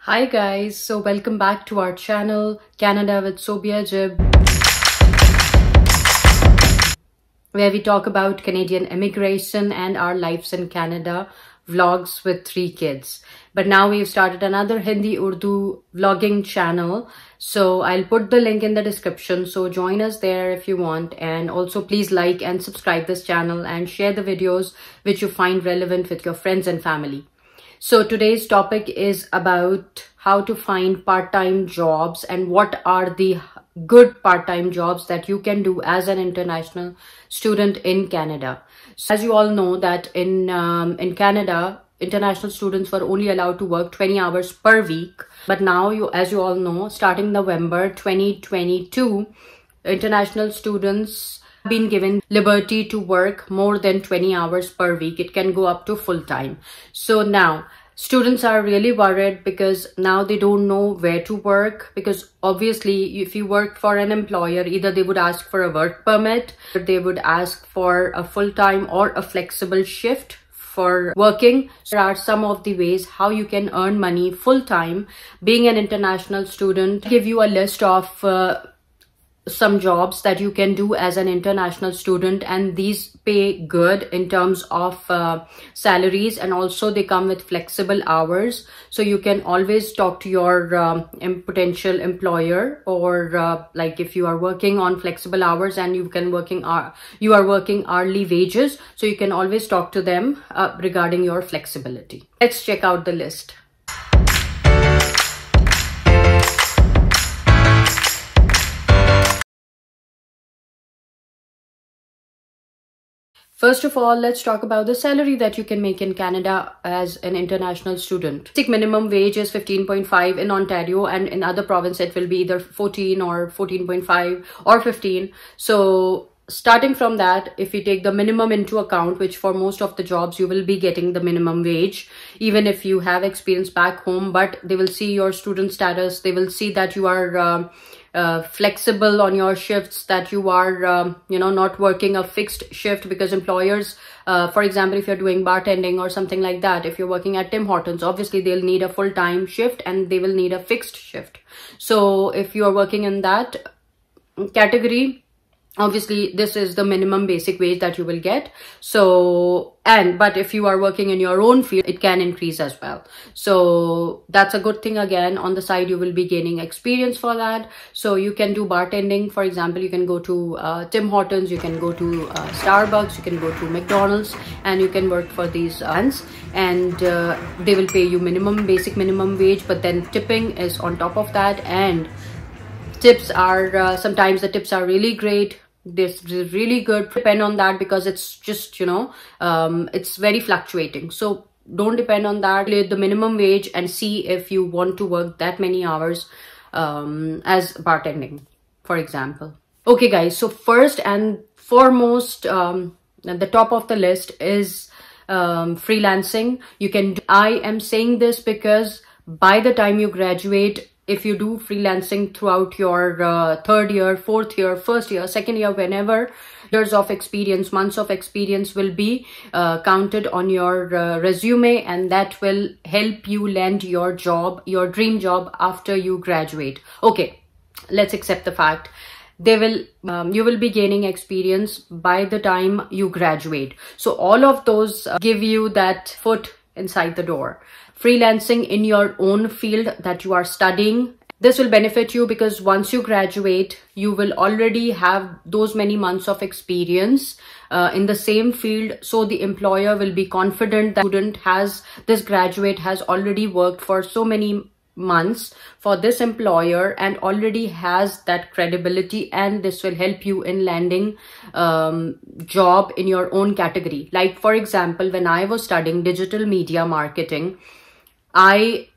Hi guys, so welcome back to our channel Canada with Sobia Jib, where we talk about Canadian immigration and our lives in Canada, vlogs with 3 kids. But now we've started another Hindi Urdu vlogging channel, so I'll put the link in the description, so join us there if you want. And also please like and subscribe this channel and share the videos which you find relevant with your friends and family. So today's topic is about how to find part-time jobs and what are the good part-time jobs that you can do as an international student in Canada. So as you all know that in Canada, international students were only allowed to work 20 hours per week. But now, as you all know, starting November 2022, international students been given liberty to work more than 20 hours per week. It can go up to full time. So now students are really worried because now they don't know where to work, because obviously if you work for an employer, either they would ask for a work permit, or they would ask for a full-time or a flexible shift for working. There are some of the ways how you can earn money full-time being an international student. I'll give you a list of some jobs that you can do as an international student, and these pay good in terms of salaries, and also they come with flexible hours, so you can always talk to your potential employer, or like if you are working on flexible hours and you are working hourly wages, so you can always talk to them regarding your flexibility. Let's check out the list. First of all, let's talk about the salary that you can make in Canada as an international student. Basic minimum wage is 15.5 in Ontario, and in other provinces it will be either 14 or 14.5 or 15. So starting from that, if you take the minimum into account, which for most of the jobs you will be getting the minimum wage, even if you have experience back home, but they will see your student status, they will see that you are flexible on your shifts, that you are not working a fixed shift, because employers, for example, if you're doing bartending or something like that, if you're working at Tim Hortons, obviously they'll need a full-time shift and they will need a fixed shift. So if you are working in that category, obviously this is the minimum basic wage that you will get. So but if you are working in your own field, it can increase as well. So that's a good thing. Again, on the side you will be gaining experience for that. So you can do bartending, for example. You can go to Tim Hortons, you can go to Starbucks, you can go to McDonald's, and you can work for these brands, and they will pay you basic minimum wage, but then tipping is on top of that, and tips are sometimes the tips are really great. This is really good. Depend on that, because it's just it's very fluctuating, so don't depend on that. Calculate the minimum wage and see if you want to work that many hours as bartending, for example. Okay guys, so first and foremost, at the top of the list is freelancing. You can do, I am saying this because by the time you graduate, if you do freelancing throughout your third year, fourth year, first year, second year, whenever, years of experience, months of experience will be counted on your resume, and that will help you land your job, your dream job, after you graduate. Okay, let's accept the fact you will be gaining experience by the time you graduate. So all of those give you that foot inside the door. Freelancing in your own field that you are studying, this will benefit you, because once you graduate, you will already have those many months of experience in the same field. So the employer will be confident that this graduate has already worked for so many months for this employer and already has that credibility, and this will help you in landing job in your own category. Like for example, when I was studying digital media marketing, I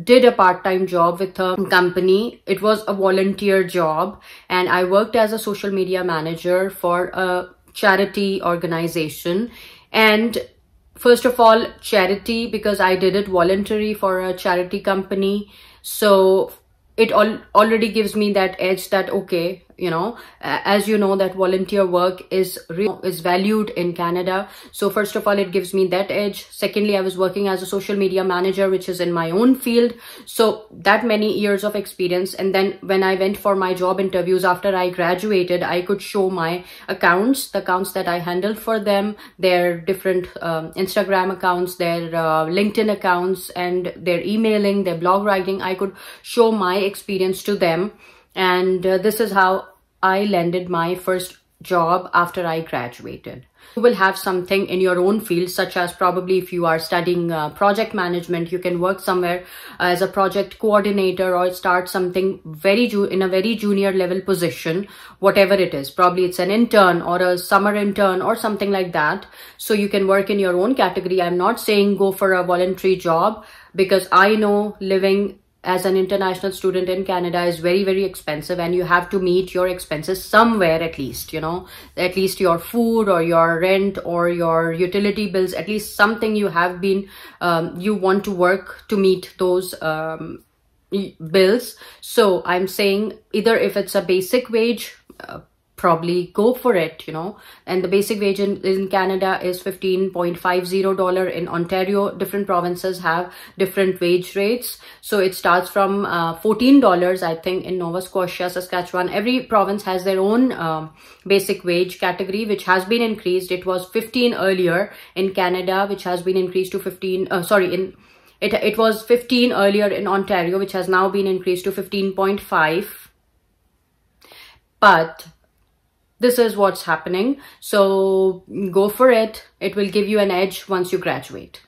did a part-time job with a company. It was a volunteer job, and I worked as a social media manager for a charity organization. And first of all, charity, because I did it voluntary for a charity company, so it already gives me that edge that okay, you know, as you know that volunteer work is valued in Canada. So first of all, it gives me that edge. Secondly, I was working as a social media manager, which is in my own field, so that many years of experience. And then when I went for my job interviews after I graduated, I could show my accounts, the accounts that I handled for them, their different Instagram accounts, their LinkedIn accounts, and their emailing, their blog writing. I could show my experience to them. And this is how I landed my first job after I graduated. You will have something in your own field, such as probably if you are studying project management, you can work somewhere as a project coordinator or start something in a very junior level position, whatever it is. Probably it's an intern or a summer intern or something like that. So you can work in your own category. I'm not saying go for a voluntary job, because I know living as an international student in Canada is very, very expensive, and you have to meet your expenses somewhere, at least, you know, at least your food or your rent or your utility bills, at least something you have been, you want to work to meet those bills. So I'm saying either if it's a basic wage, probably go for it, you know. And the basic wage in Canada is $15.50. In Ontario, different provinces have different wage rates. So it starts from $14, I think, in Nova Scotia, Saskatchewan. Every province has their own basic wage category, which has been increased. It was 15 earlier in Canada, which has been increased to 15, it was 15 earlier in Ontario, which has now been increased to 15.5. But this is what's happening. So go for it. It will give you an edge once you graduate.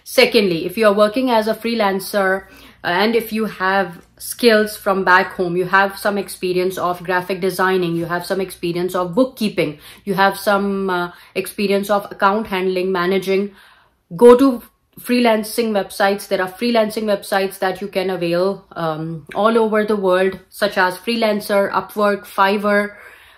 Secondly, if you are working as a freelancer and if you have skills from back home, you have some experience of graphic designing, you have some experience of bookkeeping, you have some experience of account handling, managing, go to freelancing websites. There are freelancing websites that you can avail all over the world, such as Freelancer, Upwork, Fiverr.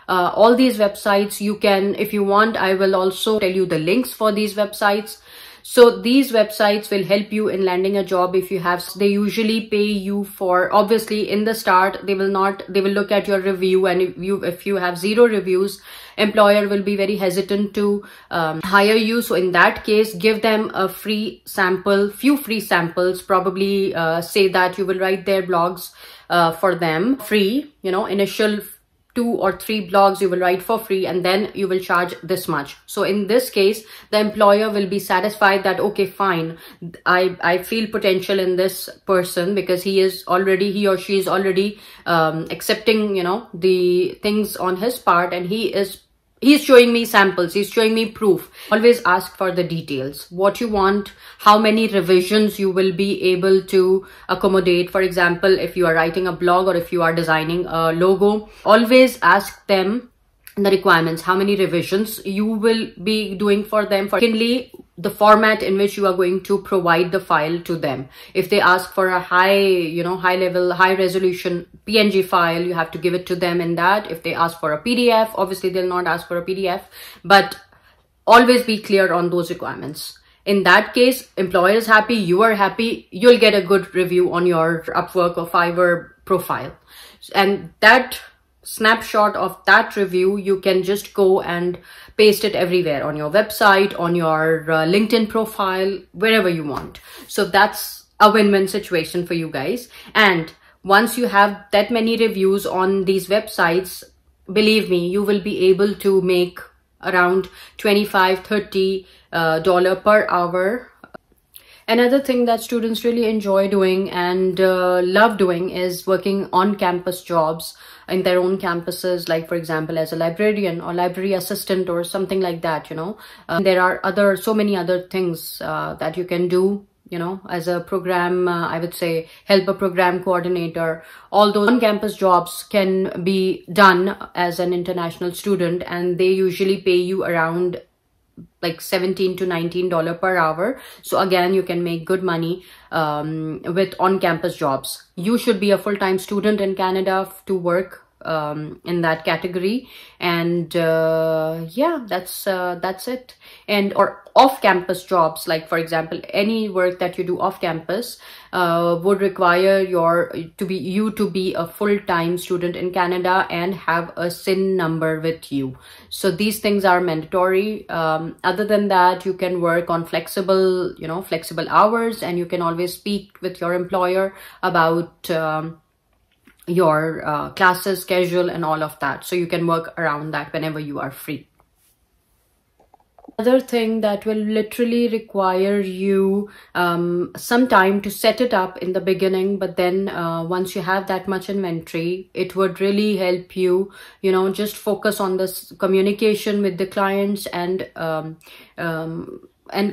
All these websites you can, if you want, I will also tell you the links for these websites. So these websites will help you in landing a job if you have. They usually pay you for, obviously in the start, they will look at your review, and if you have 0 reviews, employer will be very hesitant to hire you. So in that case, give them a free sample, few free samples, probably say that you will write their blogs for them free, you know, initial 2 or 3 blogs you will write for free, and then you will charge this much. So in this case, the employer will be satisfied that, okay, fine, I feel potential in this person, because he or she is already accepting, you know, the things on his part, and he's showing me samples, he's showing me proof. Always ask for the details, what you want, how many revisions you will be able to accommodate. For example, if you are writing a blog or if you are designing a logo, always ask them the requirements, how many revisions you will be doing for them. Secondly, the format in which you are going to provide the file to them. If they ask for a high level, high resolution PNG file, you have to give it to them in that. If they ask for a PDF, obviously they'll not ask for a PDF, but always be clear on those requirements. In that case, employer is happy, you are happy, you'll get a good review on your Upwork or Fiverr profile. And that snapshot of that review, you can just go and paste it everywhere, on your website, on your LinkedIn profile, wherever you want. So that's a win-win situation for you guys. And once you have that many reviews on these websites, believe me, you will be able to make around $25-30 per hour. Another thing that students really enjoy doing and love doing is working on campus jobs in their own campuses, like for example as a librarian or library assistant or something like that, you know. There are so many other things that you can do, you know, as a program, I would say helper program coordinator. All those on-campus jobs can be done as an international student, and they usually pay you around like $17 to $19 per hour. So again, you can make good money with on-campus jobs. You should be a full-time student in Canada to work in that category. And yeah, that's it. And or off-campus jobs, like for example, any work that you do off-campus would require you to be a full-time student in Canada and have a SIN number with you. So these things are mandatory. Other than that, you can work on flexible hours, and you can always speak with your employer about your classes schedule and all of that. So you can work around that whenever you are free. Another thing that will literally require you some time to set it up in the beginning, but then once you have that much inventory, it would really help you, just focus on this communication with the clients and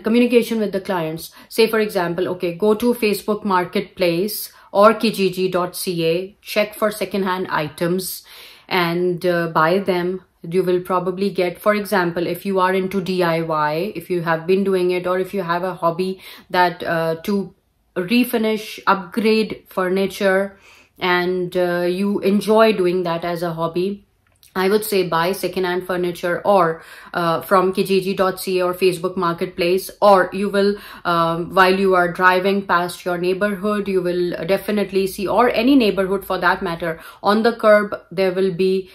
communication with the clients. Say for example, okay, go to Facebook Marketplace or kijiji.ca, check for secondhand items and buy them. You will probably get, for example, if you are into DIY, if you have been doing it, or if you have a hobby that to refinish, upgrade furniture, and you enjoy doing that as a hobby, I would say buy secondhand furniture or from kijiji.ca or Facebook Marketplace, or you will, while you are driving past your neighborhood, you will definitely see, or any neighborhood for that matter, on the curb, there will be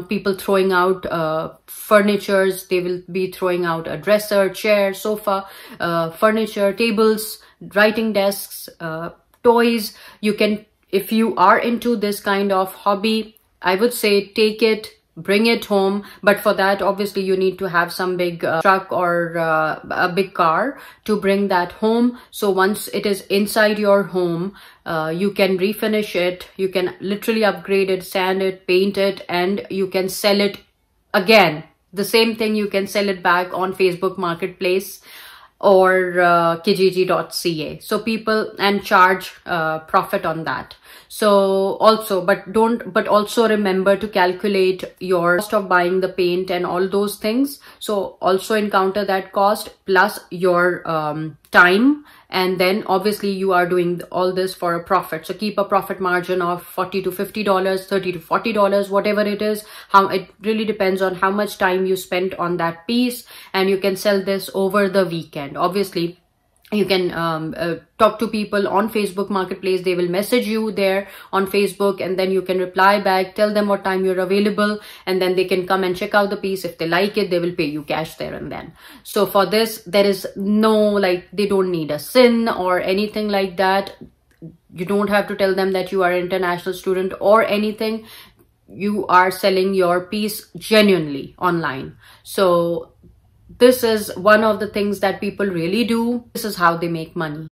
people throwing out furnitures. They will be throwing out a dresser, chair, sofa, furniture, tables, writing desks, toys. You can, if you are into this kind of hobby, I would say take it, bring it home. But for that, obviously, you need to have some big truck or a big car to bring that home. So once it is inside your home, you can refinish it. You can literally upgrade it, sand it, paint it, and you can sell it again. The same thing, you can sell it back on Facebook Marketplace or kijiji.ca. So people, and charge profit on that. So also, but also remember to calculate your cost of buying the paint and all those things. So also encounter that cost plus your time. And then obviously you are doing all this for a profit. So keep a profit margin of $40 to $50, $30 to $40, whatever it is. How it really depends on how much time you spent on that piece. And you can sell this over the weekend. Obviously, you can talk to people on Facebook Marketplace. They will message you there on Facebook, and then you can reply back, tell them what time you're available, and then they can come and check out the piece. If they like it, they will pay you cash there and then. So for this, there is no, they don't need a SIN or anything like that. You don't have to tell them that you are an international student or anything. You are selling your piece genuinely online. So this is one of the things that people really do. This is how they make money.